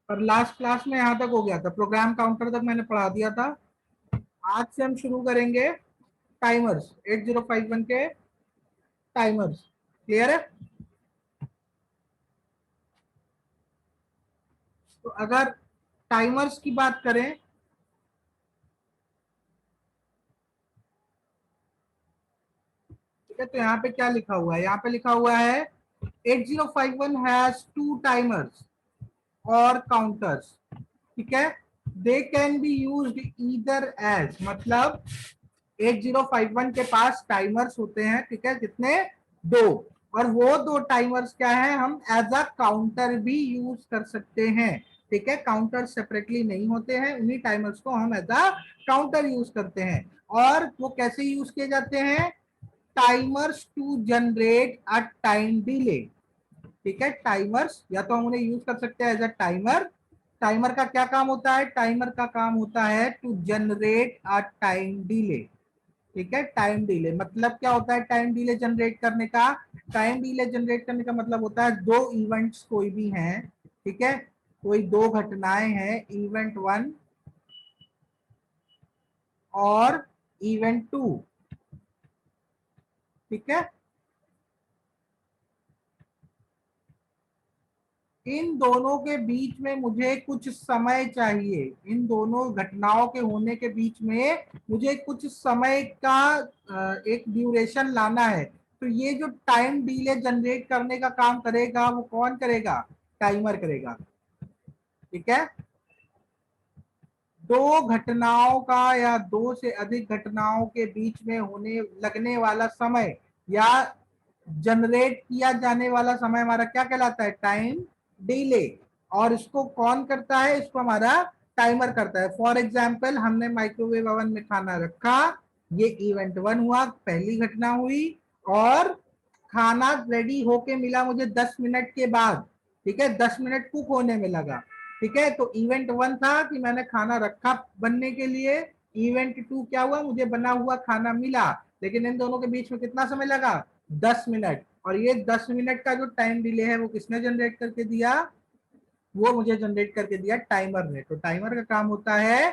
और last class में यहाँ तक हो गया था, प्रोग्राम काउंटर तक मैंने पढ़ा दिया था। आज से हम शुरू करेंगे टाइमर्स, 8051 के टाइमर्स। क्लियर है? तो अगर टाइमर्स की बात करें, ठीक है, तो यहाँ पे क्या लिखा हुआ है? यहाँ पे लिखा हुआ है 8051 हैज टू टाइमर्स और काउंटर्स। ठीक है, they can be used either as, मतलब 8051 के पास टाइमर्स होते हैं, ठीक है, कितने? दो। और वो दो टाइमर्स क्या है, हम एज अ काउंटर भी यूज कर सकते हैं। ठीक है, काउंटर सेपरेटली नहीं होते हैं, उन्हीं टाइमर्स को हम एज अ काउंटर यूज करते हैं। और वो कैसे यूज किए जाते हैं? Timers to generate a time delay. ठीक है, टाइमर्स या तो हम उन्हें यूज कर सकते हैं एज अ टाइमर। टाइमर का क्या काम होता है? टाइमर का काम होता है to generate a time delay. ठीक है, टाइम डिले मतलब क्या होता है? टाइम डिले जनरेट करने का, टाइम डिले जनरेट करने का मतलब होता है दो इवेंट्स कोई भी हैं, ठीक है, कोई दो घटनाएं हैं, इवेंट वन और इवेंट टू। ठीक है, इन दोनों के बीच में मुझे कुछ समय चाहिए, इन दोनों घटनाओं के होने के बीच में मुझे कुछ समय का एक ड्यूरेशन लाना है। तो ये जो टाइम डिले जनरेट करने का काम करेगा वो कौन करेगा? टाइमर करेगा। ठीक है, दो घटनाओं का या दो से अधिक घटनाओं के बीच में होने लगने वाला समय या जनरेट किया जाने वाला समय हमारा क्या कहलाता है? Time delay. और इसको कौन करता है? इसको हमारा टाइमर करता है। फॉर एग्जाम्पल, हमने माइक्रोवेव ओवन में खाना रखा, ये इवेंट वन हुआ, पहली घटना हुई, और खाना रेडी होके मिला मुझे 10 मिनट के बाद। ठीक है, 10 मिनट कुक होने में लगा। ठीक है, तो इवेंट वन था कि मैंने खाना रखा बनने के लिए। इवेंट टू क्या हुआ? मुझे बना हुआ खाना मिला। लेकिन इन दोनों के बीच में कितना समय लगा? 10 मिनट। और ये 10 मिनट का जो टाइम डिले है वो किसने जनरेट करके दिया? वो मुझे जनरेट करके दिया टाइमर ने। तो टाइमर का काम होता है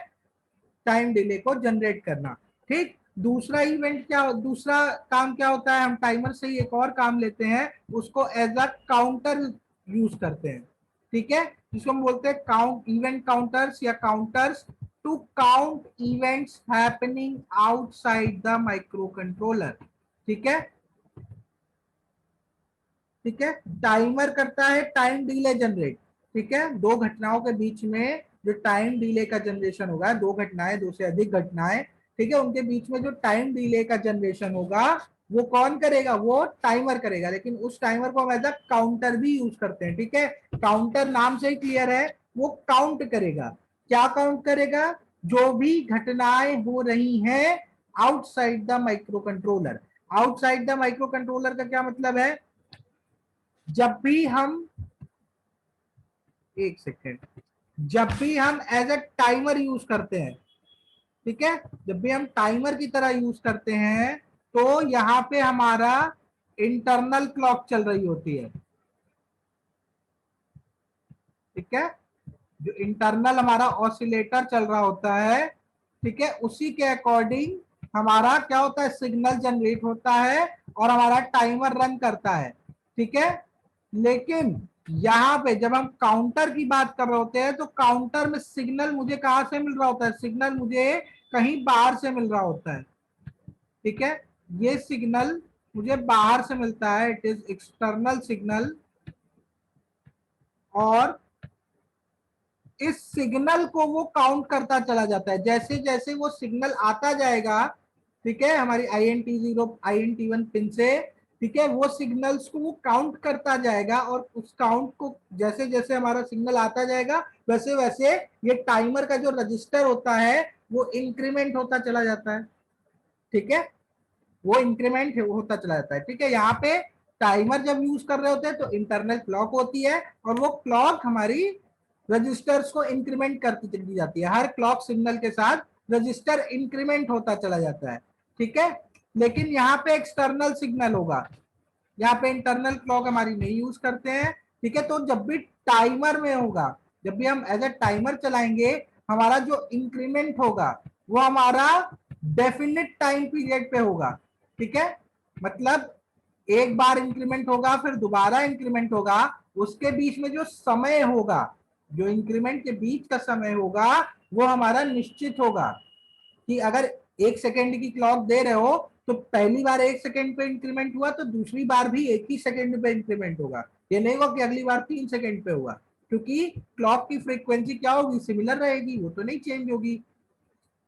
टाइम डिले को जनरेट करना। ठीक, दूसरा इवेंट क्या, दूसरा काम क्या होता है? हम टाइमर से ही एक और काम लेते हैं, उसको एज अ काउंटर यूज करते हैं। ठीक है, जिसको हम बोलते हैं काउंट, इवेंट काउंटर्स या counters, to count events happening outside the microcontroller. ठीक है, ठीक है, टाइमर करता है टाइम डिले जनरेट। ठीक है, दो घटनाओं के बीच में जो टाइम डिले का जनरेशन होगा, दो घटनाएं, दो से अधिक घटनाएं, ठीक है, उनके बीच में जो टाइम डिले का जनरेशन होगा वो कौन करेगा? वो टाइमर करेगा। लेकिन उस टाइमर को हम एज अ काउंटर भी यूज करते हैं। ठीक है, काउंटर नाम से ही क्लियर है, वो काउंट करेगा। क्या काउंट करेगा? जो भी घटनाएं हो रही हैं outside the micro controller. Outside the micro controller का क्या मतलब है? जब भी हम, एक सेकेंड, जब भी हम एज ए टाइमर यूज करते हैं, ठीक है, जब भी हम टाइमर की तरह यूज करते हैं, तो यहाँ पे हमारा इंटरनल क्लॉक चल रही होती है। ठीक है, जो इंटरनल हमारा ऑसिलेटर चल रहा होता है, ठीक है, उसी के अकॉर्डिंग हमारा क्या होता है? सिग्नल जनरेट होता है और हमारा टाइमर रन करता है। ठीक है, लेकिन यहाँ पे जब हम काउंटर की बात कर रहे होते हैं तो काउंटर में सिग्नल मुझे कहां से मिल रहा होता है? सिग्नल मुझे कहीं बाहर से मिल रहा होता है। ठीक है, ये सिग्नल मुझे बाहर से मिलता है, इट इज एक्सटर्नल सिग्नल। और इस सिग्नल को वो काउंट करता चला जाता है, जैसे जैसे वो सिग्नल आता जाएगा, ठीक है, हमारी INT0 INT1 पिन से, ठीक है, वो सिग्नल्स को वो काउंट करता जाएगा। और उस काउंट को जैसे जैसे हमारा सिग्नल आता जाएगा वैसे वैसे ये टाइमर का जो रजिस्टर होता है वो इंक्रीमेंट होता चला जाता है। ठीक है, वो इंक्रीमेंट होता चला जाता है। ठीक है, यहाँ पे टाइमर जब यूज कर रहे होते हैं तो इंटरनल क्लॉक होती है और वो क्लॉक हमारी रजिस्टर्स को इंक्रीमेंट करती चली जाती है। हर क्लॉक सिग्नल के साथ रजिस्टर इंक्रीमेंट होता चला जाता है। ठीक है, लेकिन यहाँ पे एक्सटर्नल सिग्नल होगा, यहाँ पे इंटरनल क्लॉक हमारी नहीं यूज करते हैं। ठीक है, तो जब भी टाइमर में होगा, जब भी हम एज अ टाइमर चलाएंगे, हमारा जो इंक्रीमेंट होगा वो हमारा डेफिनेट टाइम पीरियड पे होगा। ठीक है, मतलब एक बार इंक्रीमेंट होगा, फिर दोबारा इंक्रीमेंट होगा, उसके बीच में जो समय होगा, जो इंक्रीमेंट के बीच का समय होगा, वो हमारा निश्चित होगा। कि अगर 1 सेकेंड की क्लॉक दे रहे हो, तो पहली बार 1 सेकेंड पे इंक्रीमेंट हुआ, तो दूसरी बार भी 1 ही सेकेंड पे इंक्रीमेंट होगा। ये नहीं होगा कि अगली बार 3 सेकेंड पे हुआ, क्योंकि क्लॉक की फ्रीक्वेंसी क्या होगी, सिमिलर रहेगी, वो तो नहीं चेंज होगी।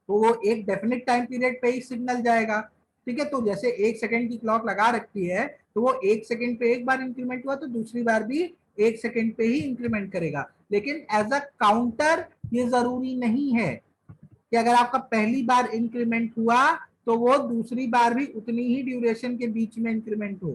तो वो एक डेफिनेट टाइम पीरियड पे ही सिग्नल जाएगा। ठीक है, तो जैसे 1 सेकेंड की क्लॉक लगा रखी है, तो वो 1 सेकेंड पे एक बार इंक्रीमेंट हुआ, तो दूसरी बार भी 1 सेकेंड पे ही इंक्रीमेंट करेगा। लेकिन एज अ काउंटर ये जरूरी नहीं है कि अगर आपका पहली बार इंक्रीमेंट हुआ, तो वो दूसरी बार भी उतनी ही ड्यूरेशन के बीच में इंक्रीमेंट हो।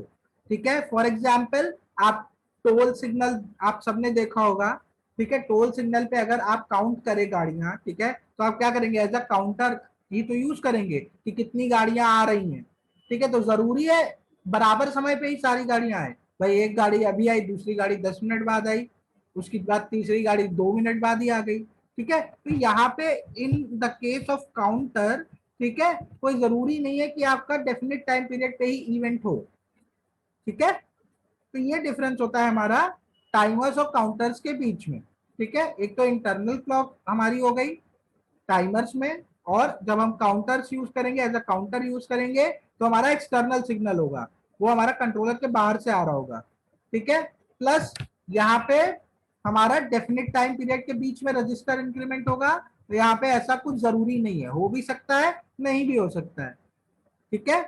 ठीक है, फॉर एग्जाम्पल आप टोल सिग्नल आप सबने देखा होगा। ठीक है, टोल सिग्नल पे अगर आप काउंट करें गाड़ियां, ठीक है, तो आप क्या करेंगे, एज अ काउंटर ही तो यूज करेंगे कि कितनी गाड़ियां आ रही हैं। ठीक है, तो जरूरी है बराबर समय पे ही सारी गाड़ियां आए। भाई एक गाड़ी अभी आई, दूसरी गाड़ी 10 मिनट बाद आई, उसके बाद तीसरी गाड़ी 2 मिनट बाद ही आ गई। ठीक है, तो यहाँ पे in the case of counter, ठीक है, कोई जरूरी नहीं है कि आपका डेफिनेट टाइम पीरियड पे ही इवेंट हो। ठीक है, तो ये डिफरेंस होता है हमारा टाइमर्स और काउंटर्स के बीच में। ठीक है, एक तो इंटरनल क्लॉक हमारी हो गई टाइमर्स में, और जब हम काउंटर्स यूज करेंगे, एज अ काउंटर यूज करेंगे, तो हमारा एक्सटर्नल सिग्नल होगा, वो हमारा कंट्रोलर के बाहर से आ रहा होगा। ठीक है, प्लस यहाँ पे हमारा डेफिनेट टाइम पीरियड के बीच में रजिस्टर इंक्रीमेंट होगा। तो यहाँ पे ऐसा कुछ जरूरी नहीं है, हो भी सकता है, नहीं भी हो सकता है। ठीक है,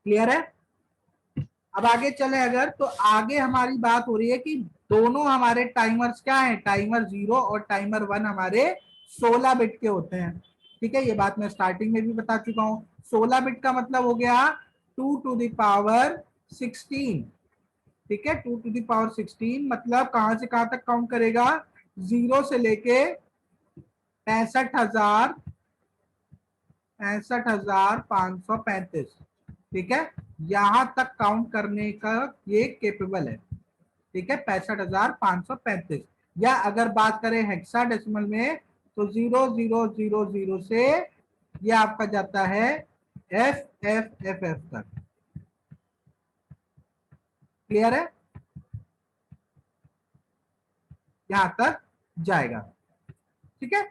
क्लियर है। अब आगे चले अगर, तो आगे हमारी बात हो रही है कि दोनों हमारे टाइमर्स क्या है, टाइमर 0 और टाइमर 1 हमारे 16 बिट के होते हैं। ठीक है, ये बात मैं स्टार्टिंग में भी बता चुका हूं। 16 बिट का मतलब हो गया 2 to the power 16। ठीक है, 2 to the power 16 मतलब कहां से कहां तक काउंट करेगा, 0 से लेके 65,000, 65,535। ठीक है, यहां तक काउंट करने का ये केपेबल है। ठीक है, 65,535। या अगर बात करें हेक्साडेसिमल में, तो 0000 से ये आपका जाता है FFFF तक। क्लियर है, यहां तक जाएगा। ठीक है,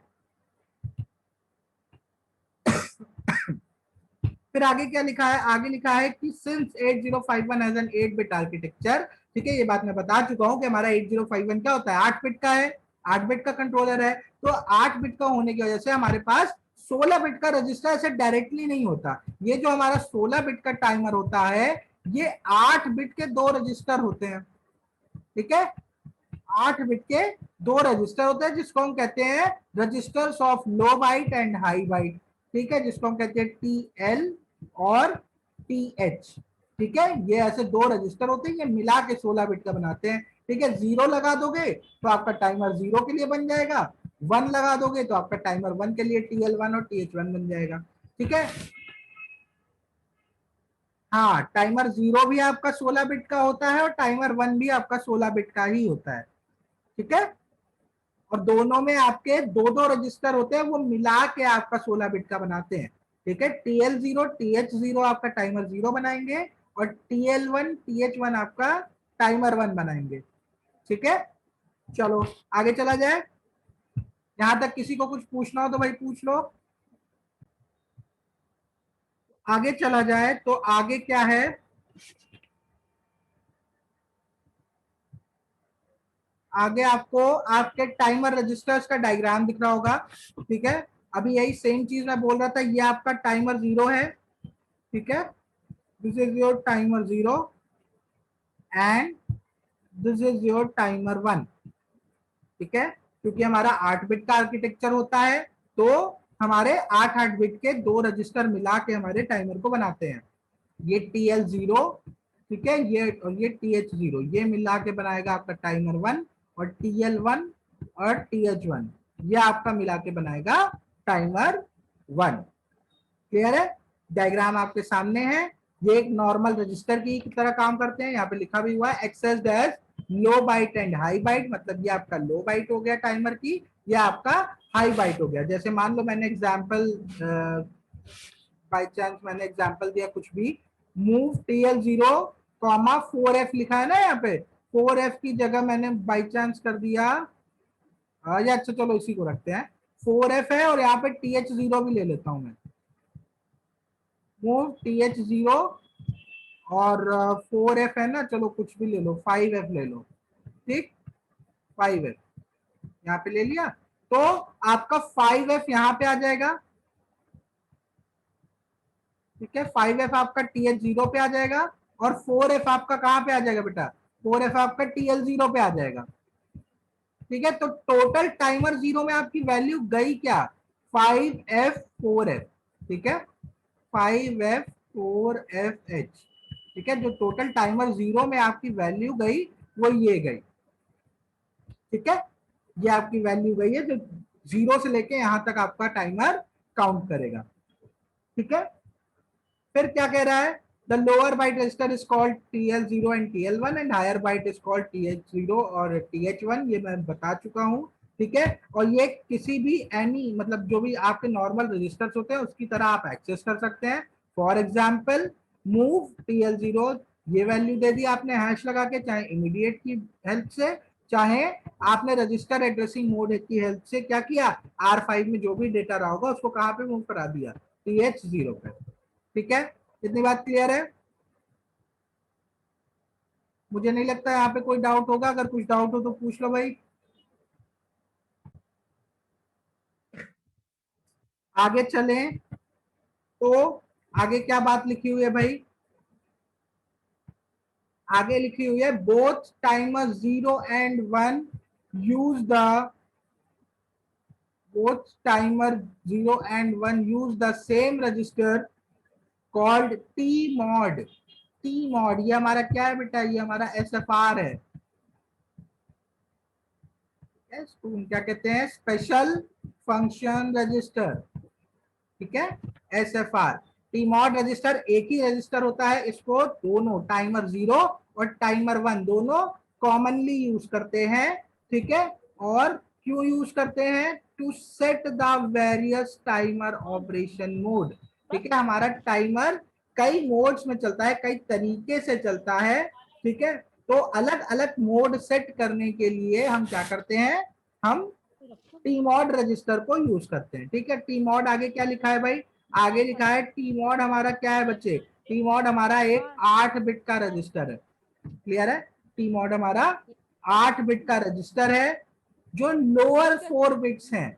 फिर आगे क्या लिखा है, आगे लिखा है कि since 8051 has an 8 bit architecture. ठीक है, ये बात मैं बता चुका हूं कि हमारा 8051 क्या होता है, 8 बिट का है, 8 बिट का कंट्रोलर है। तो 8 बिट का होने की वजह से हमारे पास 16 बिट का रजिस्टर ऐसे डायरेक्टली नहीं होता। ये जो हमारा 16 बिट का टाइमर होता है, ये 8 बिट के 2 रजिस्टर होते हैं। ठीक है, 8 बिट के 2 रजिस्टर होते हैं, जिसको हम कहते हैं registers of low byte and high byte. ठीक है, जिसको हम कहते हैं TL और TH। ठीक है, ये ऐसे 2 रजिस्टर होते हैं, ये मिला के 16 बिट का बनाते हैं। ठीक है, 0 लगा दोगे तो आपका टाइमर 0 के लिए बन जाएगा, 1 लगा दोगे तो आपका टाइमर 1 के लिए TL1 और TH1 बन जाएगा। ठीक है, हाँ, टाइमर 0 भी आपका 16 बिट का होता है, और टाइमर 1 भी आपका 16 बिट का ही होता है। ठीक है, और दोनों में आपके दो दो रजिस्टर होते हैं, वो मिला के आपका 16 बिट का बनाते हैं। ठीक है, TL0 TH0 आपका टाइमर 0 बनाएंगे, और TL1 TH1 आपका टाइमर 1 बनाएंगे। ठीक है, चलो आगे चला जाए। यहां तक किसी को कुछ पूछना हो तो भाई पूछ लो। आगे चला जाए तो आगे क्या है, आगे आपको आपके टाइमर रजिस्टर्स का डायग्राम दिख रहा होगा। ठीक है, अभी यही सेम चीज मैं बोल रहा था, ये आपका टाइमर 0 है। ठीक है, this is your timer 0 and this is your timer 1। ठीक है, क्योंकि हमारा 8 बिट का आर्किटेक्चर होता है, तो हमारे 8 बिट के 2 रजिस्टर मिला के हमारे टाइमर को बनाते हैं। ये TL0, ठीक है, ये और ये TH0, ये मिला के बनाएगा आपका टाइमर 1, और TL1 और TH1 ये आपका मिला के बनाएगा टाइमर 1। क्लियर है, डायग्राम आपके सामने है। ये एक नॉर्मल रजिस्टर की तरह काम करते हैं, यहाँ पे लिखा भी हुआ है accessed as low byte and high byte, मतलब ये आपका लो बाइट हो गया टाइमर की, ये आपका हाई बाइट हो गया। जैसे मान लो मैंने एग्जांपल, बाय चांस मैंने एग्जांपल दिया कुछ भी, मूव TL0 कॉमा 4F लिखा है ना यहाँ पे, 4F की जगह मैंने बाई चांस कर दिया, या अच्छा चलो इसी को रखते हैं, 4F है और यहाँ पे TH0 भी ले लेता हूं मैं, मूव TH0 और 4F है ना, चलो कुछ भी ले लो, 5F ले लो, ठीक, 5F यहाँ पे ले लिया, तो आपका 5F यहाँ पे आ जाएगा, ठीक है, 5F आपका TH0 पे आ जाएगा, और 4F आपका कहाँ पे आ जाएगा बेटा, 4F आपका TL0 पे आ जाएगा, ठीक है। तो टोटल टाइमर जीरो में आपकी वैल्यू गई क्या, 5F4F, ठीक है, 5F4FH, ठीक है। जो टोटल टाइमर जीरो में आपकी वैल्यू गई वो ये गई, ठीक है, ये आपकी वैल्यू गई है जो जीरो से लेके यहां तक आपका टाइमर काउंट करेगा, ठीक है। फिर क्या कह रहा है, the lower byte register is called TL0 and TL1 and higher byte is called TH0 और TH1, ये मैं बता चुका हूं, ठीक है। और ये किसी भी एनी मतलब जो भी आपके नॉर्मल रजिस्टर्स होते हैं उसकी तरह आप एक्सेस कर सकते हैं। फॉर एग्जाम्पल मूव TL0, ये वैल्यू दे दी आपने हैश लगा के, चाहे इमीडिएट की हेल्प से, चाहे आपने रजिस्टर एड्रेसिंग मोड की हेल्प से क्या किया, R5 में जो भी डेटा रहा होगा उसको कहां पे मूव करा दिया, TH0 पे, ठीक है। इतनी बात क्लियर है, मुझे नहीं लगता यहाँ पे कोई डाउट होगा, अगर कुछ डाउट हो तो पूछ लो भाई। आगे चलें तो आगे क्या बात लिखी हुई है भाई, आगे लिखी हुई है both timer 0 and 1 use the, both timer 0 and 1 use the same register called T-mod। T-mod ये हमारा क्या है बेटा, ये हमारा SFR है, क्या कहते हैं, स्पेशल फंक्शन रजिस्टर, ठीक है, SFR। टीमॉड रजिस्टर एक ही रजिस्टर होता है, इसको दोनों टाइमर 0 और टाइमर 1 दोनों कॉमनली यूज करते हैं, ठीक है। और क्यों यूज करते हैं, to set the various timer operation mode, ठीक है। हमारा टाइमर कई मोड्स में चलता है, कई तरीके से चलता है, ठीक है। तो अलग अलग मोड सेट करने के लिए हम क्या करते हैं, हम टीमॉड रजिस्टर को यूज करते हैं, ठीक है। टीमॉड आगे क्या लिखा है भाई, आगे लिखा है टीमॉड हमारा क्या है बच्चे, टीमॉड हमारा एक 8 बिट का रजिस्टर है, क्लियर है। टीमॉड हमारा 8 बिट का रजिस्टर है जो लोअर 4 बिट्स हैं,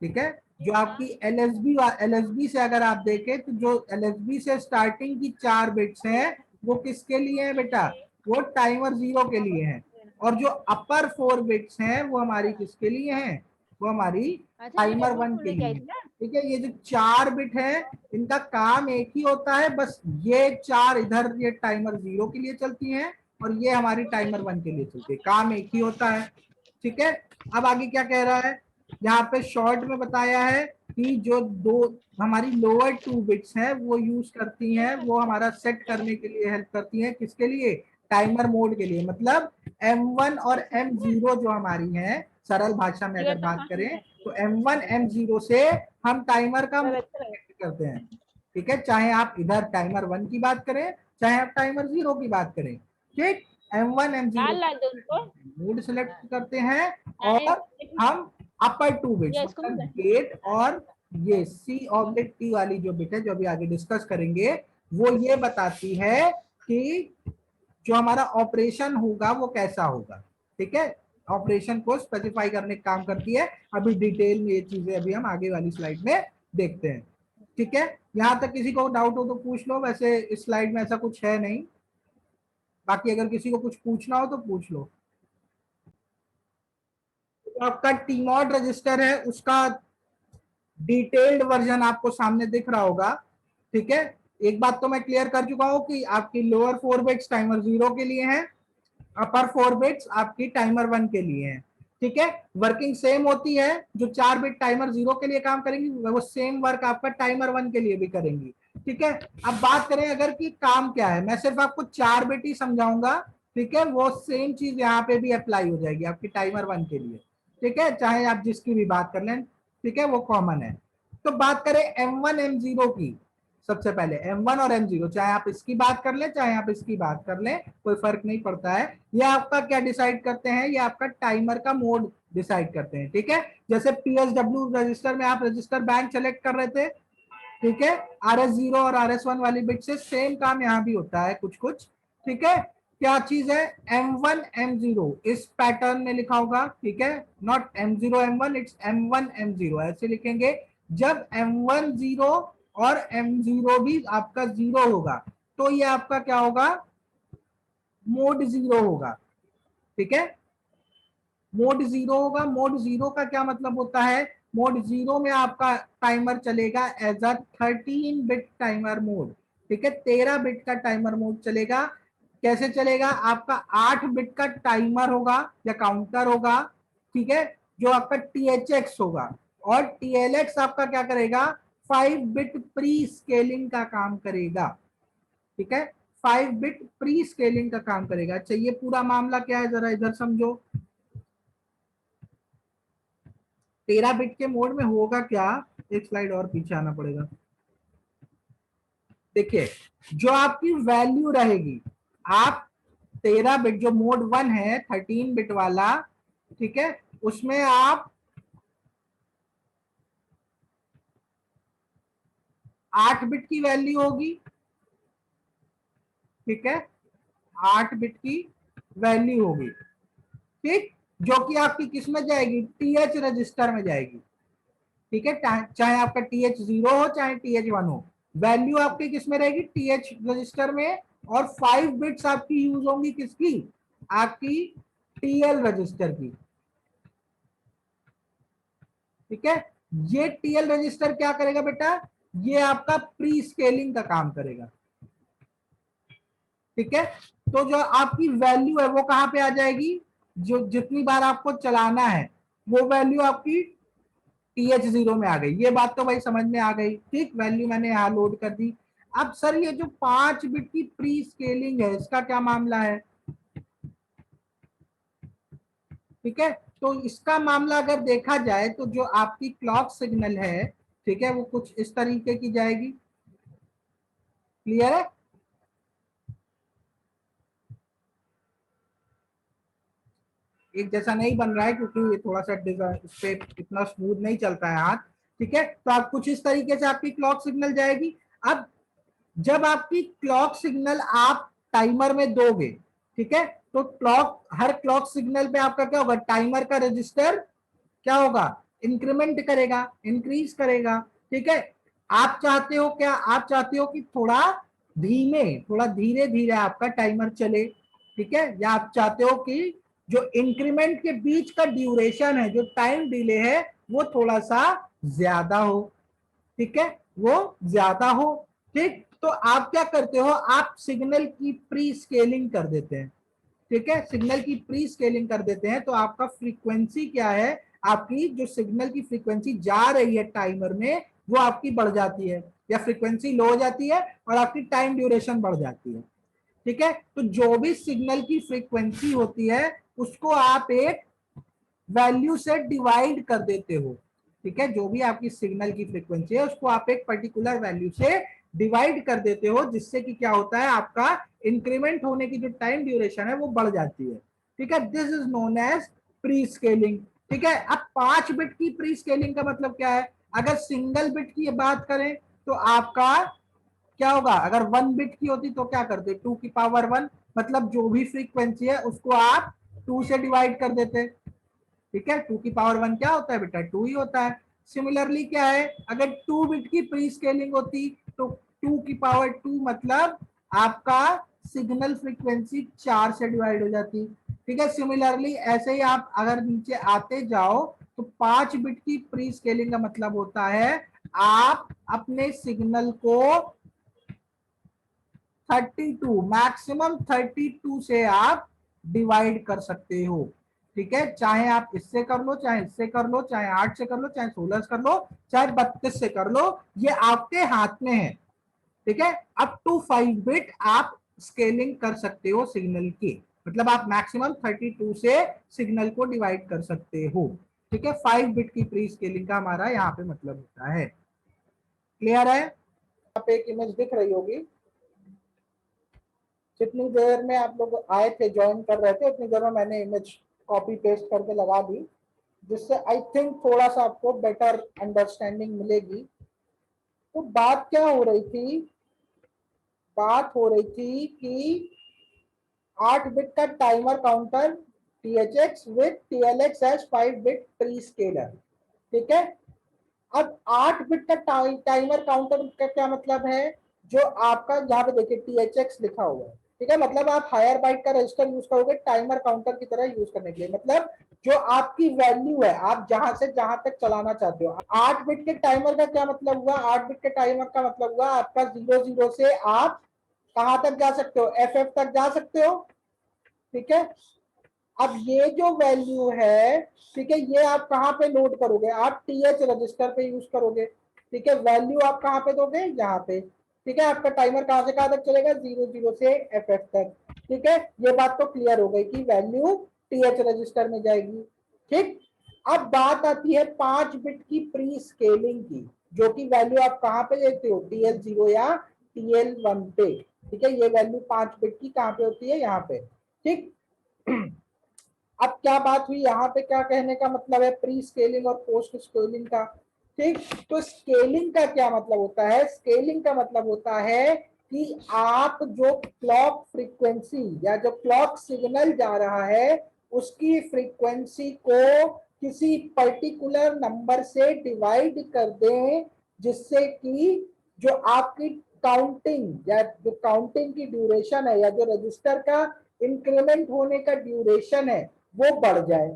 ठीक है। जो आपकी एलएसबी से अगर आप देखें तो जो एलएसबी से स्टार्टिंग की 4 बिट्स हैं वो किसके लिए है बेटा, वो टाइमर 0 के लिए है, और जो अपर 4 बिट्स हैं वो हमारी किसके लिए हैं, वो हमारी टाइमर 1 के लिए, ठीक है। ये जो 4 बिट है इनका काम एक ही होता है, बस ये 4 इधर ये टाइमर 0 के लिए चलती हैं और ये हमारी टाइमर 1 के लिए चलती है, काम एक ही होता है, ठीक है। अब आगे क्या कह रहा है, यहाँ पे शॉर्ट में बताया है कि जो दो हमारी लोअर 2 बिट्स हैं वो यूज करती हैं, वो हमारा सेट करने के लिए हेल्प करती हैं, किसके लिए, टाइमर मोड के लिए। मतलब M1 और M0 जो हमारी हैं, सरल भाषा में अगर बात करें तो M1 M0 से हम टाइमर का करते हैं, ठीक है। चाहे आप इधर टाइमर 1 की बात करें, चाहे आप टाइमर 0 की बात करें, ठीक। M1 M0 मोड सिलेक्ट करते हैं और हम अपर 2 बिट्स मतलब गेट और ये C/T वाली जो बिट है जो अभी आगे डिस्कस करेंगे वो ये बताती है कि जो हमारा ऑपरेशन होगा वो कैसा होगा, ठीक है। ऑपरेशन को स्पेसिफाई करने का काम करती है, अभी डिटेल में ये चीजें अभी हम आगे वाली स्लाइड में देखते हैं, ठीक है। यहां तक किसी को डाउट हो तो पूछ लो, वैसे इस स्लाइड में ऐसा कुछ है नहीं, बाकी अगर किसी को कुछ पूछना हो तो पूछ लो। तो आपका टीमॉड रजिस्टर है उसका डिटेल्ड वर्जन आपको सामने दिख रहा होगा, ठीक है। एक बात तो मैं क्लियर कर चुका हूं कि आपकी लोअर 4 बिट्स टाइमर 0 के लिए है, अपर 4 बिट्स आपकी टाइमर 1 के लिए है, ठीक है। वर्किंग सेम होती है, जो 4 बिट टाइमर 0 के लिए काम करेंगी वो सेम वर्क आपका टाइमर 1 के लिए भी करेंगी, ठीक है। अब बात करें अगर कि काम क्या है, मैं सिर्फ आपको 4 बिट ही समझाऊंगा, ठीक है, वो सेम चीज यहाँ पे भी अप्लाई हो जाएगी आपकी टाइमर 1 के लिए। ठीक है, चाहे आप जिसकी भी बात कर लें, ठीक है, वो कॉमन है। तो बात करें M1 M0 की, सबसे पहले M1 और M0, चाहे आप इसकी बात कर लें चाहे आप इसकी बात कर लें, कोई फर्क नहीं पड़ता है। ये आपका क्या डिसाइड करते हैं, ये आपका टाइमर का मोड डिसाइड करते हैं। ठीक है, जैसे PSW रजिस्टर में आप रजिस्टर बैंक सेलेक्ट कर रहे थे, ठीक है, RS0 और RS1 वाली बिट से सेम काम यहाँ भी होता है कुछ कुछ। ठीक है, क्या चीज है, M1 M0 इस पैटर्न में लिखा होगा। ठीक है, not M0 M1, it's M1 M0 ऐसे लिखेंगे। जब M1 0 और M0 भी आपका 0 होगा तो ये आपका क्या होगा, मोड 0 होगा। ठीक है, मोड 0 होगा। मोड 0 का क्या मतलब होता है, मोड 0 में आपका टाइमर चलेगा as a 13 bit timer mode. ठीक है, 13 बिट का टाइमर मोड चलेगा। कैसे चलेगा, आपका 8 बिट का टाइमर होगा या काउंटर होगा। ठीक है, जो आपका THX होगा, और TLX आपका क्या करेगा, 5 बिट प्री स्केलिंग का काम करेगा। ठीक है, 5 बिट प्री स्केलिंग का काम करेगा। अच्छा, ये पूरा मामला क्या है, जरा इधर समझो। 13 बिट के मोड में होगा क्या, एक स्लाइड और पीछे आना पड़ेगा। देखिए, जो आपकी वैल्यू रहेगी, आप 13 बिट जो मोड 1 है 13 बिट वाला, ठीक है, उसमें आप 8 बिट की वैल्यू होगी। ठीक है, 8 बिट की वैल्यू होगी। ठीक, जो कि आपकी किस में जाएगी, TH रजिस्टर में जाएगी। ठीक है, चाहे आपका TH0 हो चाहे TH1 हो, वैल्यू आपकी किस में रहेगी, TH रजिस्टर में। और 5 बिट्स आपकी यूज होंगी किसकी, आपकी TL रजिस्टर की। ठीक है, ये TL रजिस्टर क्या करेगा बेटा, ये आपका प्री स्केलिंग का काम करेगा। ठीक है, तो जो आपकी वैल्यू है वो कहां पे आ जाएगी, जो जितनी बार आपको चलाना है वो वैल्यू आपकी TH0 में आ गई। ये बात तो भाई समझ में आ गई। ठीक, वैल्यू मैंने यहाँ लोड कर दी। अब सर ये जो 5 बिट की प्री स्केलिंग है, इसका क्या मामला है। ठीक है, तो इसका मामला अगर देखा जाए तो जो आपकी क्लॉक सिग्नल है, ठीक है, वो कुछ इस तरीके की जाएगी। क्लियर है, एक जैसा नहीं बन रहा है क्योंकि ये थोड़ा सा डिजाइन इस पे इतना स्मूथ नहीं चलता है हाथ। ठीक है, तो आप कुछ इस तरीके से आपकी क्लॉक सिग्नल जाएगी। अब जब आपकी क्लॉक सिग्नल आप टाइमर में दोगे, ठीक है, तो क्लॉक, हर क्लॉक सिग्नल पे आपका क्या होगा, टाइमर का रजिस्टर क्या होगा, इंक्रीमेंट करेगा, इंक्रीज करेगा। ठीक है, आप चाहते हो क्या, आप चाहते हो कि थोड़ा धीमे, थोड़ा धीरे धीरे आपका टाइमर चले। ठीक है, या आप चाहते हो कि जो इंक्रीमेंट के बीच का ड्यूरेशन है, जो टाइम डिले है, वो थोड़ा सा ज्यादा हो। ठीक है, वो ज्यादा हो। ठीक, तो आप क्या करते हो, आप सिग्नल की प्री स्केलिंग कर देते हैं। ठीक है, सिग्नल की प्री स्केलिंग कर देते हैं तो आपका फ्रीक्वेंसी क्या है, आपकी जो सिग्नल की फ्रीक्वेंसी जा रही है टाइमर में वो आपकी बढ़ जाती है, या फ्रीक्वेंसी लो हो जाती है और आपकी टाइम ड्यूरेशन बढ़ जाती है। ठीक है, तो जो भी सिग्नल की फ्रीक्वेंसी होती है उसको आप एक वैल्यू से डिवाइड कर देते हो। ठीक है, जो भी आपकी सिग्नल की फ्रीक्वेंसी है उसको आप एक पर्टिकुलर वैल्यू से डिवाइड कर देते हो, जिससे कि क्या होता है, आपका इंक्रीमेंट होने की जो टाइम ड्यूरेशन है वो बढ़ जाती है। ठीक है, this is known as prescaling. ठीक है, अब 5 बिट की प्री स्केलिंग का मतलब क्या है, अगर सिंगल बिट की बात करें तो आपका क्या होगा, अगर 1 बिट की होती तो क्या करते, 2 की पावर 1, मतलब जो भी फ्रीक्वेंसी है उसको आप 2 से डिवाइड कर देते। ठीक है, 2 की पावर 1 क्या होता है बेटा, 2 ही होता है। सिमिलरली क्या है, अगर 2 बिट की प्री स्केलिंग होती तो 2 की पावर 2 मतलब आपका सिग्नल फ्रीक्वेंसी 4 से डिवाइड हो जाती। ठीक है, सिमिलरली ऐसे ही आप अगर नीचे आते जाओ तो 5 बिट की प्री स्केलिंग का मतलब होता है आप अपने सिग्नल को 32, मैक्सिमम 32 से आप डिवाइड कर सकते हो। ठीक है, चाहे आप इससे कर लो, चाहे इससे कर लो, चाहे 8 से कर लो, चाहे 16 से कर लो, चाहे 32 से कर लो, ये आपके हाथ में है। ठीक है, अप टू 5 बिट आप स्केलिंग कर सकते हो सिग्नल की। मतलब आप मैक्सिमम 32 से सिग्नल को डिवाइड कर सकते हो। ठीक है, 5 बिट की प्री स्केलिंग का हमारा यहाँ पे मतलब होता है। क्लियर है? यहाँ पे एक इमेज दिख रही होगी, जितनी देर में आप लोग आए थे ज्वाइन कर रहे थे उतनी देर में मैंने इमेज कॉपी पेस्ट करके लगा दी, जिससे आई थिंक थोड़ा सा आपको बेटर अंडरस्टैंडिंग मिलेगी। तो बात क्या हो रही थी, बात हो रही थी कि 8 बिट का timer counter THX with TLX as 5 bit prescaler. ठीक है, अब 8 बिट का टाइमर काउंटर का क्या मतलब है, जो आपका यहाँ पे देखिए THX लिखा हुआ है। ठीक है, मतलब आप हायर बाइट का रजिस्टर यूज करोगे टाइमर काउंटर की तरह यूज करने के लिए, मतलब जो आपकी वैल्यू है आप जहां से जहां तक चलाना चाहते हो। 8 बिट के टाइमर का क्या मतलब हुआ, 8 बिट के टाइमर का मतलब हुआ आपका 00 से आप कहां तक जा सकते हो, FF तक जा सकते हो। ठीक है, अब ये जो वैल्यू है, ठीक है, ये आप कहां पे लोड करोगे, आप TH रजिस्टर पे यूज करोगे। ठीक है, वैल्यू आप कहां पे दोगे, यहाँ पे। ठीक है, आपका टाइमर कहां से कहां तक चलेगा, 00 से FF तक। ठीक है, ये बात तो क्लियर हो गई कि वैल्यू TH रजिस्टर में जाएगी। ठीक, अब बात आती है 5 बिट की प्री स्केलिंग की, जो कि वैल्यू आप कहां पे देते हो, TL0 या TL1 पे। ठीक है, ये वैल्यू 5 बिट की कहां पे होती है, यहाँ पे। ठीक, अब क्या बात हुई यहाँ पे, क्या कहने का मतलब है प्री स्केलिंग और पोस्ट स्केलिंग का। ठीक, तो स्केलिंग का क्या मतलब होता है, स्केलिंग का मतलब होता है कि आप जो क्लॉक फ्रीक्वेंसी या जो क्लॉक सिग्नल जा रहा है उसकी फ्रीक्वेंसी को किसी पर्टिकुलर नंबर से डिवाइड कर दें, जिससे कि जो आपकी काउंटिंग या जो काउंटिंग की ड्यूरेशन है या जो रजिस्टर का इंक्रीमेंट होने का ड्यूरेशन है वो बढ़ जाए।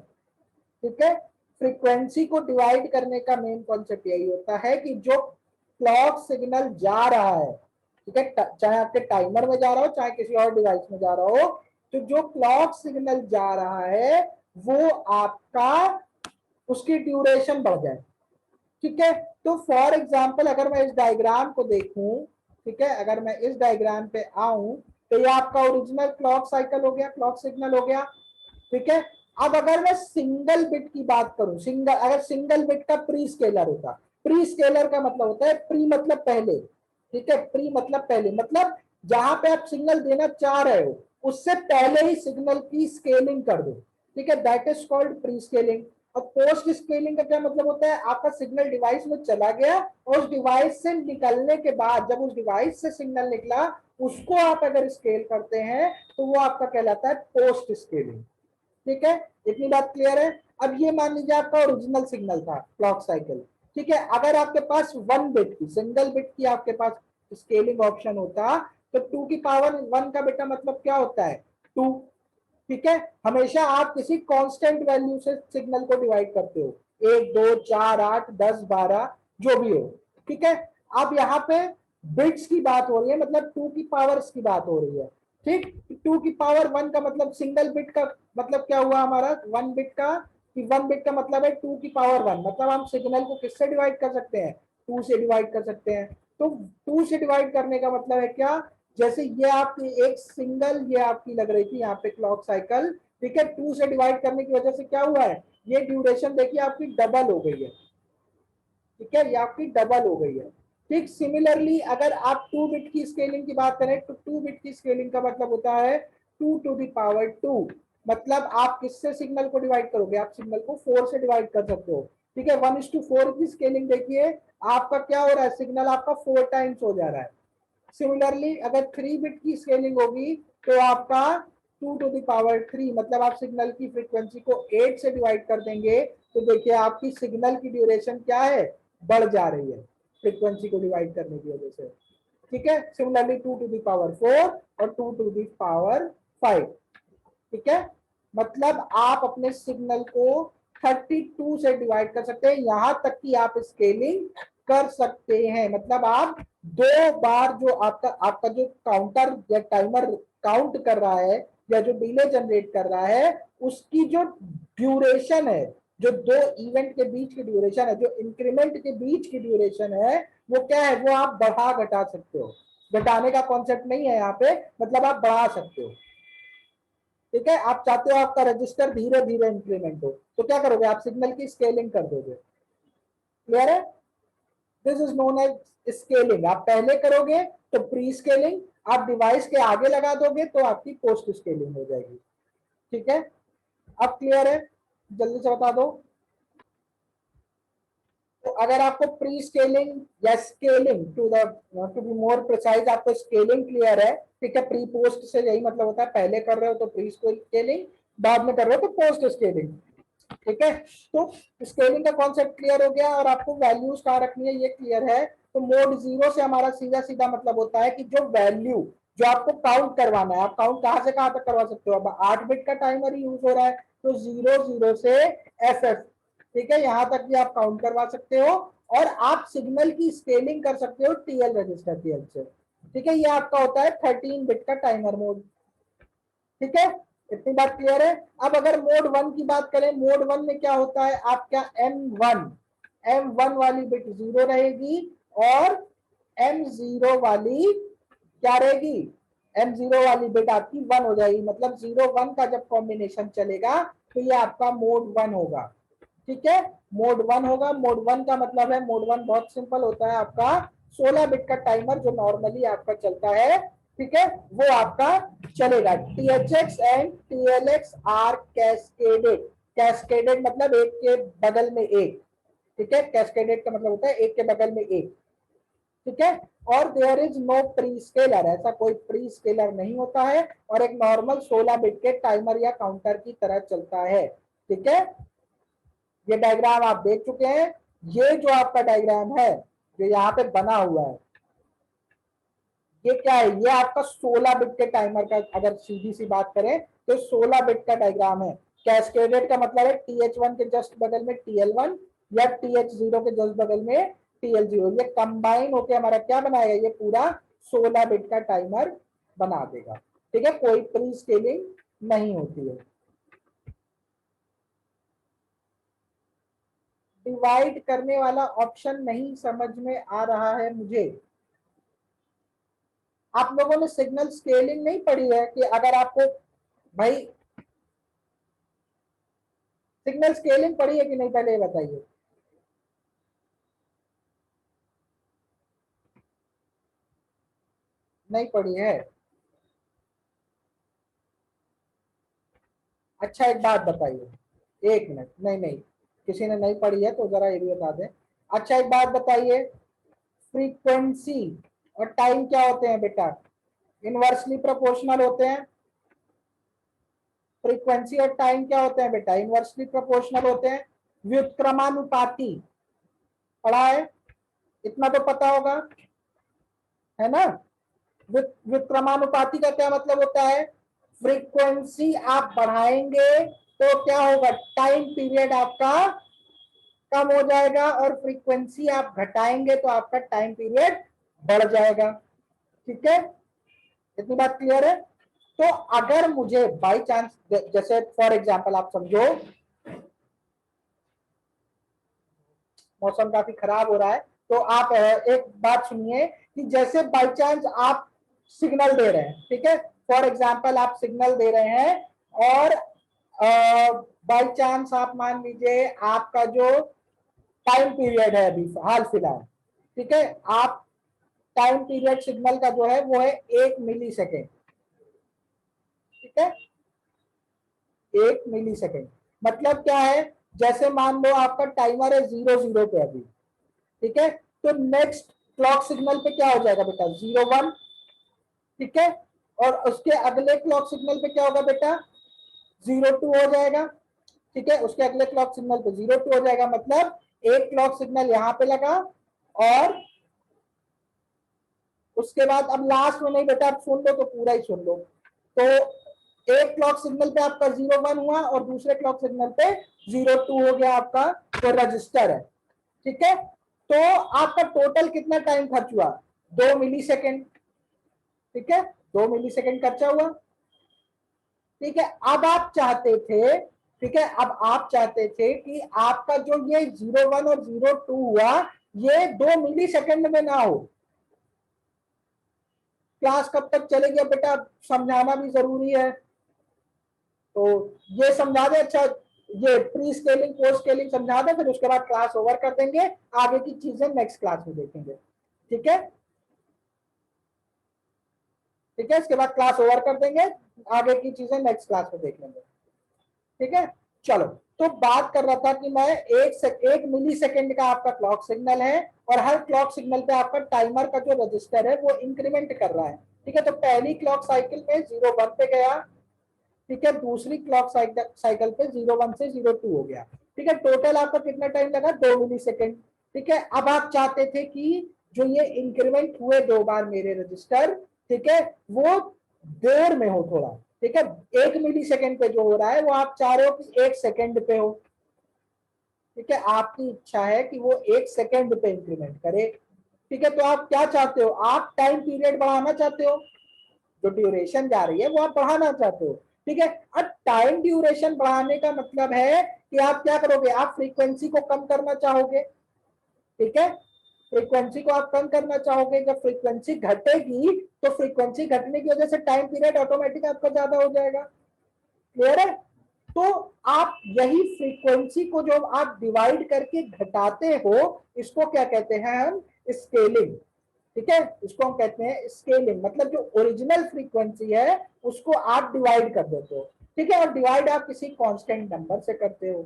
ठीक है, फ्रीक्वेंसी को डिवाइड करने का मेन कॉन्सेप्ट यही होता है कि जो क्लॉक सिग्नल जा रहा है, ठीक है, चाहे आपके टाइमर में जा रहा हो चाहे किसी और डिवाइस में जा रहा हो, तो जो क्लॉक सिग्नल जा रहा है वो आपका उसकी ड्यूरेशन बढ़ जाए। ठीक है, तो फॉर एग्जाम्पल अगर मैं इस डायग्राम को देखूं, ठीक है, अगर मैं इस डायग्राम पे आऊं तो ये आपका ओरिजिनल क्लॉक साइकिल हो गया, क्लॉक सिग्नल हो गया। ठीक है, अब अगर मैं सिंगल बिट की बात करूं, अगर सिंगल बिट का प्री स्केलर होता, प्री स्केलर का मतलब होता है प्री मतलब पहले। ठीक है, प्री मतलब पहले, मतलब जहां पे आप सिग्नल देना चाह रहे हो उससे पहले ही सिग्नल की स्केलिंग कर दो। ठीक है, that is called pre scaling. और पोस्ट स्केलिंग का क्या मतलब होता है, आपका सिग्नल डिवाइस में चला गया और उस डिवाइस से निकलने के बाद जब उस डिवाइस से सिग्नल निकला उसको आप अगर स्केल करते हैं तो वो आपका कहलाता है पोस्ट स्केलिंग। ठीक है, इतनी बात क्लियर है। अब ये मान लीजिए आपका ओरिजिनल सिग्नल था क्लॉक साइकिल। ठीक है, अगर आपके पास 1 बिट की सिंगल बिट की आपके पास स्केलिंग ऑप्शन होता तो 2 की पावर 1 का बेटा मतलब क्या होता है, 2। ठीक है, हमेशा आप किसी कांस्टेंट वैल्यू से सिग्नल को डिवाइड करते हो, 1 2 4 8 10 12 जो भी हो। ठीक है, अब यहाँ पे बिट्स की बात हो रही है, मतलब 2 की पावर्स की बात हो रही है। ठीक, 2 की पावर 1 का मतलब सिंगल बिट का मतलब क्या हुआ हमारा, 1 बिट का, कि 1 बिट का मतलब है 2 की पावर 1, मतलब हम सिग्नल को किससे डिवाइड कर सकते हैं, 2 से डिवाइड कर सकते हैं। तो 2 से डिवाइड करने का मतलब है क्या, जैसे ये आपकी एक सिंगल ये आपकी लग रही थी यहाँ पे क्लॉक साइकिल। ठीक है, 2 से डिवाइड करने की वजह से क्या हुआ है, ये ड्यूरेशन देखिए आपकी डबल हो गई है। ठीक है, ये आपकी डबल हो गई है। ठीक, सिमिलरली अगर आप 2 बिट की स्केलिंग की बात करें तो 2 बिट की स्केलिंग का मतलब होता है 2 टू द पावर 2, मतलब आप किससे सिग्नल को डिवाइड करोगे, आप सिग्नल को 4 से डिवाइड कर सकते हो। ठीक है, 1:4 की स्केलिंग देखिए, आपका क्या हो रहा है, सिग्नल आपका 4 टाइम्स हो जा रहा है। सिमिलरली अगर 3 बिट की स्केलिंग होगी तो आपका 2 टू द पावर 3, मतलब आप सिग्नल की फ्रीक्वेंसी को 8 से डिवाइड कर देंगे तो देखिए आपकी सिग्नल की ड्यूरेशन क्या है, बढ़ जा रही है फ्रीक्वेंसी को डिवाइड करने की वजह से। ठीक है, सिमिलरली 2 टू द पावर 4 और 2 टू द पावर 5। ठीक है, मतलब आप अपने सिग्नल को 32 से डिवाइड कर सकते हैं, यहां तक कि आप स्केलिंग कर सकते हैं, मतलब आप 2 बार जो आपका आपका जो काउंटर या टाइमर काउंट कर रहा है या जो डिले जनरेट कर रहा है उसकी जो ड्यूरेशन है, जो 2 इवेंट के बीच की ड्यूरेशन है, जो इंक्रीमेंट के बीच की ड्यूरेशन है, वो क्या है, वो आप बढ़ा घटा सकते हो। घटाने का कॉन्सेप्ट नहीं है यहाँ पे, मतलब आप बढ़ा सकते हो। ठीक है, आप चाहते हो आपका रजिस्टर धीरे धीरे इंक्रीमेंट हो, तो क्या करोगे, आप सिग्नल की स्केलिंग कर दोगे। क्लियर है? This is known as scaling. आप पहले करोगे तो प्री स्केलिंग, आप डिवाइस के आगे लगा दोगे तो आपकी पोस्ट स्केलिंग हो जाएगी। ठीक है, अब क्लियर है? जल्दी से बता दो। तो अगर आपको प्री स्केलिंग या scaling to be more precise, आपको स्केलिंग क्लियर है, ठीक है, प्री पोस्ट से यही मतलब होता है, पहले कर रहे हो तो प्री स्केलिंग, बाद में कर रहे हो तो पोस्ट स्केलिंग। ठीक है, तो स्केलिंग का कॉन्सेप्ट क्लियर हो गया और आपको वैल्यूज कहाँ रखनी है ये क्लियर है। तो मोड जीरो से हमारा सीधा सीधा मतलब होता है कि जो वैल्यू जो आपको काउंट करवाना है, आप काउंट कहाँ से कहाँ तक करवा सकते हो। अब 8 बिट का टाइमर यूज हो रहा है, तो 0 0 से FF, ठीक है, यहां तक भी आप काउंट करवा सकते हो। और आप सिग्नल की स्केलिंग कर सकते हो TL रजिस्टर की हेल्प से। ठीक है, ये आपका होता है 13 बिट का टाइमर मोड। ठीक है, इतनी बात क्लियर है? अब अगर मोड वन की बात करें, मोड वन में क्या होता है, आपका M1 वाली बिट 0 रहेगी और M0 वाली क्या रहेगी, M0 वाली बिट आपकी 1 हो जाएगी। मतलब 0 1 का जब कॉम्बिनेशन चलेगा तो ये आपका मोड वन होगा। ठीक है, मोड वन होगा। मोड वन का मतलब है, मोड वन बहुत सिंपल होता है, आपका 16 बिट का टाइमर जो नॉर्मली आपका चलता है, ठीक है, वो आपका चलेगा। THX and TLX are cascaded. Cascaded मतलब एक के बगल में एक, ठीक है, कैस्केडेड का मतलब होता है एक के बगल में एक। ठीक है, और there is no prescaler, ऐसा कोई प्री स्केलर नहीं होता है, और एक नॉर्मल 16 बिट के टाइमर या काउंटर की तरह चलता है। ठीक है, ये डायग्राम आप देख चुके हैं। ये जो आपका डायग्राम है जो यहाँ पे बना हुआ है, ये क्या है, ये आपका 16 बिट के टाइमर का, अगर सीधी सी बात करें तो 16 बिट का डायग्राम है। कैस्केडेड का मतलब है TH1 के जस्ट बगल में TL1 या TH0 के जस्ट बगल में TL0, ये कंबाइन होके हमारा क्या बनाएगा, ये पूरा 16 बिट का टाइमर बना देगा। ठीक है, कोई प्री स्केलिंग नहीं होती है। डिवाइड करने वाला ऑप्शन नहीं समझ में आ रहा है मुझे। आप लोगों ने सिग्नल स्केलिंग नहीं पढ़ी है कि अगर आपको, भाई सिग्नल स्केलिंग पढ़ी है कि नहीं, पहले बताइए। नहीं पढ़ी है? अच्छा एक बात बताइए, एक मिनट, नहीं नहीं, किसी ने नहीं पढ़ी है तो जरा ये भी बता दें। अच्छा एक बात बताइए, फ्रीक्वेंसी और टाइम क्या होते हैं बेटा, इनवर्सली प्रोपोर्शनल होते हैं। फ्रीक्वेंसी और टाइम क्या होते हैं बेटा, इनवर्सली प्रोपोर्शनल होते हैं। व्युत्क्रमानुपाती पढ़ा है, इतना तो पता होगा, है ना। व्युत्क्रमानुपाती का क्या मतलब होता है, फ्रीक्वेंसी आप बढ़ाएंगे तो क्या होगा, टाइम पीरियड आपका कम हो जाएगा, और फ्रीक्वेंसी आप घटाएंगे तो आपका टाइम पीरियड बढ़ जाएगा। ठीक है, इतनी बात क्लियर है? तो अगर मुझे बाई चांस, जैसे फॉर एग्जांपल आप समझो मौसम काफी खराब हो रहा है, तो आप एक बात सुनिए कि जैसे बाई चांस आप सिग्नल दे रहे हैं, ठीक है, फॉर एग्जांपल आप सिग्नल दे रहे हैं और बाई चांस आप मान लीजिए आपका जो टाइम पीरियड है अभी हाल फिलहाल, ठीक है, आप टाइम पीरियड सिग्नल का जो है वो है 1 मिली सेकेंड। ठीक है, 1 मिली सेकेंड मतलब क्या है, जैसे मान लो आपका टाइमर है 0 0 पे अभी, ठीक है, तो नेक्स्ट क्लॉक सिग्नल पे क्या हो जाएगा बेटा, 0 1। ठीक है, और उसके अगले क्लॉक सिग्नल पे क्या होगा बेटा, 0 2 हो जाएगा। ठीक है, उसके अगले क्लॉक सिग्नल पे 0 2 हो जाएगा, मतलब एक क्लॉक सिग्नल यहाँ पे लगा, और उसके बाद अब लास्ट में नहीं बेटा, आप सुन लो तो पूरा ही सुन लो। तो एक क्लॉक सिग्नल पे आपका 0 1 हुआ और दूसरे क्लॉक सिग्नल पे 0 2 हो गया आपका, जो रजिस्टर है। ठीक है, तो आपका टोटल कितना टाइम खर्च हुआ, 2 मिली सेकेंड। ठीक है, 2 मिली सेकेंड खर्चा हुआ। ठीक है, अब आप चाहते थे, ठीक है, अब आप चाहते थे कि आपका जो ये 0 1 और 0 2 हुआ, ये 2 मिली सेकेंड में ना हो। क्लास कब तक चलेगी अब बेटा, समझाना भी जरूरी है। तो ये समझा दे। अच्छा, ये प्री स्केलिंग पोस्ट स्केलिंग समझा दे, फिर उसके बाद क्लास ओवर कर देंगे, आगे की चीजें नेक्स्ट क्लास में देखेंगे। ठीक है, ठीक है, इसके बाद क्लास ओवर कर देंगे, आगे की चीजें नेक्स्ट क्लास में देख लेंगे। ठीक है, चलो। तो बात कर रहा था कि मैं 1 मिली सेकेंड का आपका क्लॉक सिग्नल है, और हर क्लॉक सिग्नल पे आपका टाइमर का जो रजिस्टर है वो इंक्रीमेंट कर रहा है। ठीक है, तो पहली क्लॉक साइकिल में 0 1 पे गया। ठीक है, दूसरी क्लॉक साइकिल पे 0 1 से 0 2 हो गया। ठीक है, टोटल आपका कितना टाइम लगा, 2 मिली सेकेंड। ठीक है, अब आप चाहते थे कि जो ये इंक्रीमेंट हुए 2 बार मेरे रजिस्टर, ठीक है, वो देर में हो थोड़ा। ठीक है, 1 मिली सेकेंड पे जो हो रहा है वो आप चाह रहे हो कि 1 सेकेंड पे हो। ठीक है, आपकी इच्छा है कि वो 1 सेकेंड पे इंक्रीमेंट करे। ठीक है, तो आप क्या चाहते हो, आप टाइम पीरियड बढ़ाना चाहते हो, जो ड्यूरेशन जा रही है वो आप बढ़ाना चाहते हो। ठीक है, अब टाइम ड्यूरेशन बढ़ाने का मतलब है कि आप क्या करोगे, आप फ्रीक्वेंसी को कम करना चाहोगे। ठीक है, फ्रीक्वेंसी को आप कम करना चाहोगे। जब फ्रीक्वेंसी घटेगी तो फ्रीक्वेंसी घटने की वजह से टाइम पीरियड ऑटोमेटिक आपका ज्यादा हो जाएगा। क्लियर है? तो आप यही फ्रीक्वेंसी को जो आप डिवाइड करके घटाते हो, इसको क्या कहते हैं हम, स्केलिंग। ठीक है, इसको हम कहते हैं स्केलिंग, मतलब जो ओरिजिनल फ्रीक्वेंसी है उसको आप डिवाइड कर देते हो। ठीक है, और डिवाइड आप किसी कांस्टेंट नंबर से करते हो।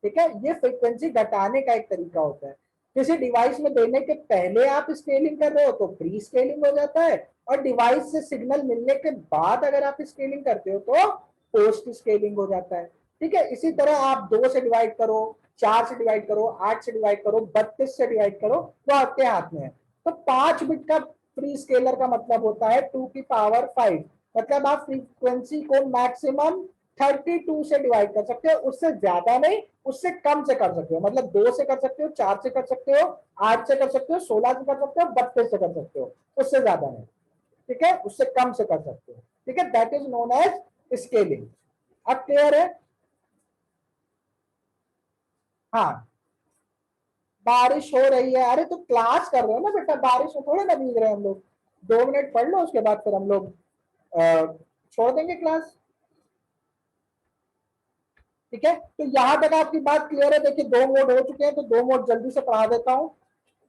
ठीक है, ये फ्रीक्वेंसी घटाने का एक तरीका होता है। किसी डिवाइस में देने के पहले आप स्केलिंग कर रहे हो तो प्री स्केलिंग हो जाता है, और डिवाइस से सिग्नल मिलने के बाद अगर आप स्केलिंग करते हो तो पोस्ट स्केलिंग हो जाता है। ठीक है, इसी तरह आप 2 से डिवाइड करो, 4 से डिवाइड करो, 8 से डिवाइड करो, 32 से डिवाइड करो, तो आपके हाथ में है। तो 5 बिट का प्री स्केलर का मतलब होता है 2 की पावर 5। मतलब आप फ्रीक्वेंसी को मैक्सिमम 32 से डिवाइड कर सकते हो, उससे ज्यादा नहीं, उससे कम से कर सकते हो। मतलब 2 से कर सकते हो, 4 से कर सकते हो, 8 से कर सकते हो, 16 से कर सकते हो, 32 से कर सकते हो, उससे ज्यादा नहीं। ठीक है, उससे कम से कर सकते हो। ठीक है, that is known as scaling. अब क्लियर है? हाँ, बारिश हो रही है। अरे तो क्लास कर रहे हो ना बेटा, बारिश में थोड़े ना भीग रहे हैं हम लोग। 2 मिनट पढ़ लो, उसके बाद फिर हम लोग छोड़ देंगे क्लास। ठीक है, तो यहां तक आपकी बात क्लियर है? देखिए 2 मोड हो चुके हैं, तो 2 मोड जल्दी से पढ़ा देता हूं।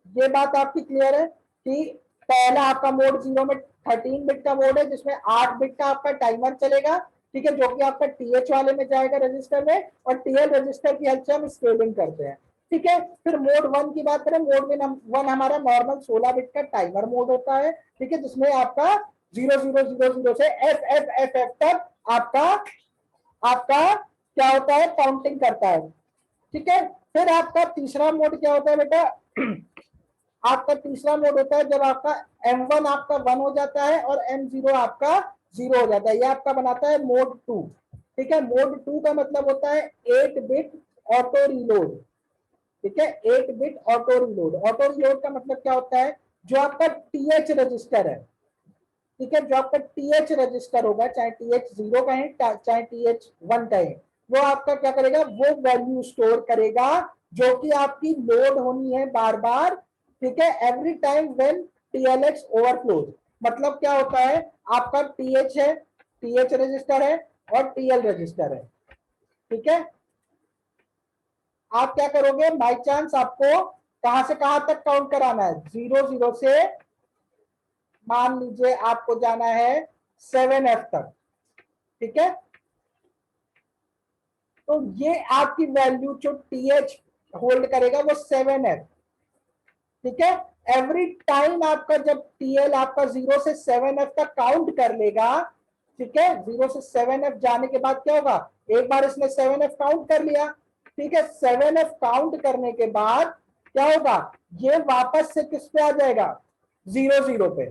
ये बात आपकी क्लियर है कि पहला आपका मोड 0 में 13 बिट का मोड है, जिसमें 8 बिट का आपका टाइमर चलेगा। ठीक है, जो कि आपका टीएच वाले में जाएगा रजिस्टर में, और टीएल रजिस्टर की हेल्प से हम स्केलिंग करते हैं। ठीक है, फिर मोड 1 की बात करें, मोड 1 हमारा नॉर्मल 16 बिट का टाइमर मोड होता है। ठीक है, जिसमें आपका 0000 से एफ एफ एफ एफ तक आपका आपका क्या होता है, काउंटिंग करता है। ठीक है, फिर आपका तीसरा मोड क्या होता है बेटा, आपका तीसरा मोड होता है जब आपका M1 आपका 1 हो जाता है और M0 आपका 0 हो जाता है। ये आपका बनाता है मोड 2। ठीक है, मोड 2 का मतलब होता है 8 बिट ऑटो रिलोड। ठीक है, 8 bit auto reload. Auto reload का मतलब क्या होता है, जो आपका टीएच रजिस्टर है, ठीक है, जो आपका टीएच रजिस्टर होगा, चाहे TH0 कहें चाहे TH1 कहें, वो आपका क्या करेगा, वो वैल्यू स्टोर करेगा जो कि आपकी लोड होनी है बार बार। ठीक है, every time when TLX overflows. मतलब क्या होता है, आपका TH है, TH रजिस्टर है, और TL रजिस्टर है। ठीक है, आप क्या करोगे, बाई चांस आपको कहां से कहां तक काउंट कराना है, 00 से मान लीजिए आपको जाना है 7F तक। ठीक है, तो ये आपकी वैल्यू जो TH होल्ड करेगा वो 7F। ठीक है, एवरी टाइम आपका जब TL आपका 0 से 7F तक काउंट कर लेगा, ठीक है, 0 से 7F जाने के बाद क्या होगा, एक बार इसने 7F काउंट कर लिया। ठीक है, 7F काउंट करने के बाद क्या होगा, ये वापस से किस पे आ जाएगा, 00 पे।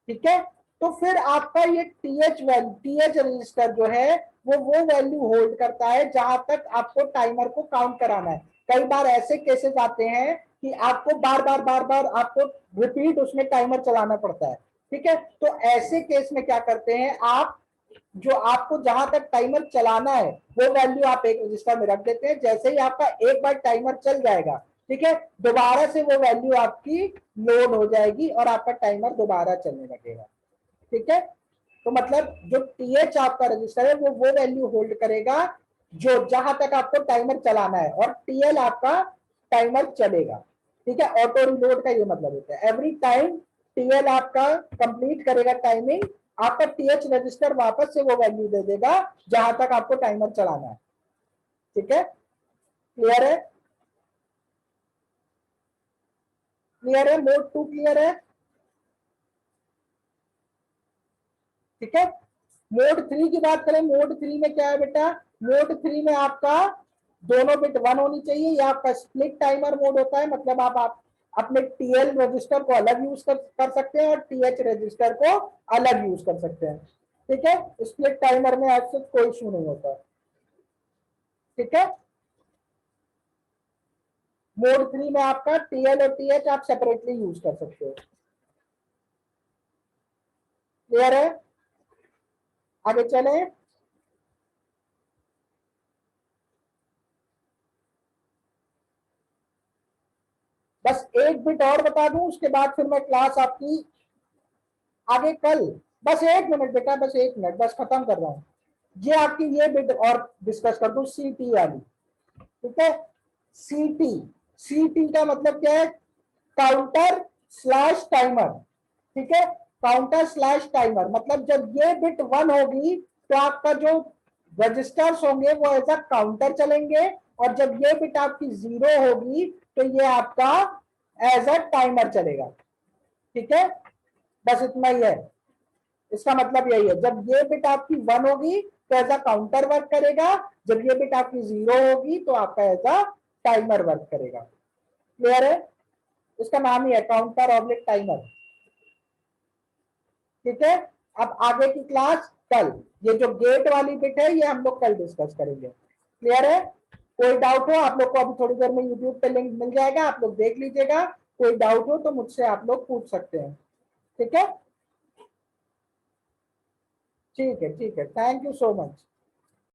ठीक है, तो फिर आपका ये टीएच रजिस्टर जो है वो वैल्यू होल्ड करता है जहां तक आपको टाइमर को काउंट कराना है। कई बार ऐसे केसेस आते हैं कि आपको बार बार आपको रिपीट उसमें टाइमर चलाना पड़ता है। ठीक है, तो ऐसे केस में क्या करते हैं आप, जो आपको जहां तक टाइमर चलाना है वो वैल्यू आप एक रजिस्टर में रख देते हैं। जैसे ही आपका एक बार टाइमर चल जाएगा, ठीक है, दोबारा से वो वैल्यू आपकी लोड हो जाएगी और आपका टाइमर दोबारा चलने लगेगा। ठीक है, तो मतलब जो टीएच आपका रजिस्टर है वो वैल्यू होल्ड करेगा जो जहां तक आपको टाइमर चलाना है, और टीएल आपका टाइमर चलेगा। ठीक है, ऑटो रिलोड का ये मतलब होता है एवरी टाइम टीएल आपका कंप्लीट करेगा टाइमिंग, आपका टीएच रजिस्टर वापस से वो वैल्यू दे देगा जहां तक आपको टाइमर चलाना है। ठीक है, क्लियर है? क्लियर है? मोड 2 क्लियर है? ठीक है, मोड 3 की बात करें, मोड 3 में क्या है बेटा, मोड 3 में आपका दोनों बिट 1 होनी चाहिए। यह आपका स्प्लिट टाइमर मोड होता है, मतलब आप अपने टीएल रजिस्टर को अलग यूज कर सकते हैं और टीएच रजिस्टर को अलग यूज कर सकते हैं। ठीक है, स्प्लिट टाइमर में ऐसे कोई इशू नहीं होता। ठीक है, मोड 3 में आपका टीएल और टीएच आप सेपरेटली यूज कर सकते हो। क्लियर है? आगे चले। बस एक बिट और बता दूं, उसके बाद फिर मैं क्लास आपकी आगे कल, बस 1 मिनट बेटा, बस 1 मिनट, बस खत्म कर रहा हूं। ये आपकी ये बिट और डिस्कस कर दूं, सीटी वाली। ठीक है, सीटी, सीटी का मतलब क्या है, काउंटर स्लैश टाइमर। ठीक है, काउंटर स्लैश टाइमर मतलब जब ये बिट 1 होगी तो आपका जो रजिस्टर्स होंगे वो एज अ काउंटर चलेंगे, और जब ये बिट आपकी 0 होगी तो ये आपका एज अ टाइमर चलेगा। ठीक है, बस इतना ही है, इसका मतलब यही है, जब ये बिट आपकी 1 होगी तो एज अ काउंटर वर्क करेगा, जब ये बिट आपकी 0 होगी तो आपका एज अ टाइमर वर्क करेगा। क्लियर है? इसका नाम ही है काउंटर ऑब्लिक टाइमर। ठीक है, अब आगे की क्लास कल, ये जो गेट वाली बिट है ये हम लोग कल डिस्कस करेंगे। क्लियर है? कोई डाउट हो आप लोग को अभी थोड़ी देर में यूट्यूब पे लिंक मिल जाएगा, आप लोग देख लीजिएगा, कोई डाउट हो तो मुझसे आप लोग पूछ सकते हैं। ठीक है, ठीक है, ठीक है, थैंक यू सो मच।